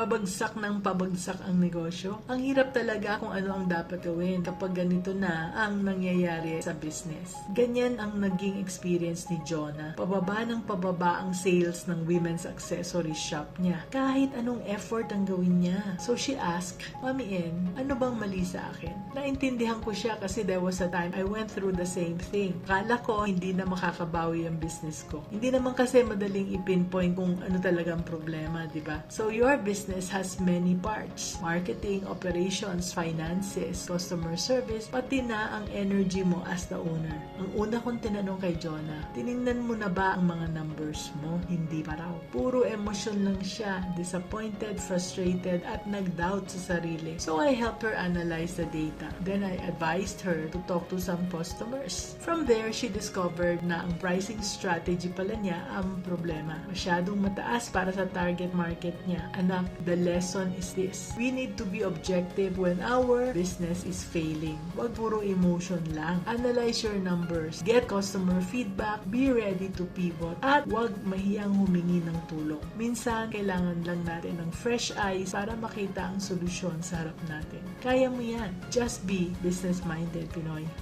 pabagsak ng pabagsak ang negosyo. Ang hirap talaga kung ano ang dapat gawin kapag ganito na ang nangyayari sa business. Ganyan ang naging experience ni Jonah. Pababa ng pababa ang sales ng women's accessory shop niya. Kahit anong effort ang gawin niya. So she asked, Mami En, ano bang mali sa akin? Naintindihan ko siya kasi there was a time I went through the same thing. Akala ko hindi na makakabawi ang business ko. Hindi naman kasi madaling ipinpoint kung ano talagang problema, di ba? So your business has many parts. Marketing, operations, finances, customer service, pati na ang energy mo as the owner. Ang una kong tinanong kay Jonah, tiningnan mo na ba ang mga numbers mo? Hindi pa raw. Puro emosyon lang siya, disappointed, frustrated, at nag-doubt sa sarili. So I helped her analyze the data. Then I advised her to talk to some customers. From there, she discovered na ang pricing strategy pala niya ang problema. Masyadong mataas para sa target market niya. Anak, the lesson is this. We need to be objective when our business is failing. Huwag puro emotion lang. Analyze your numbers. Get customer feedback. Be ready to pivot. At huwag mahiyang humingi ng tulong. Minsan, kailangan lang natin ng fresh eyes para makita ang solusyon sa harap natin. Kaya mo yan. Just be business-minded, Pinoy.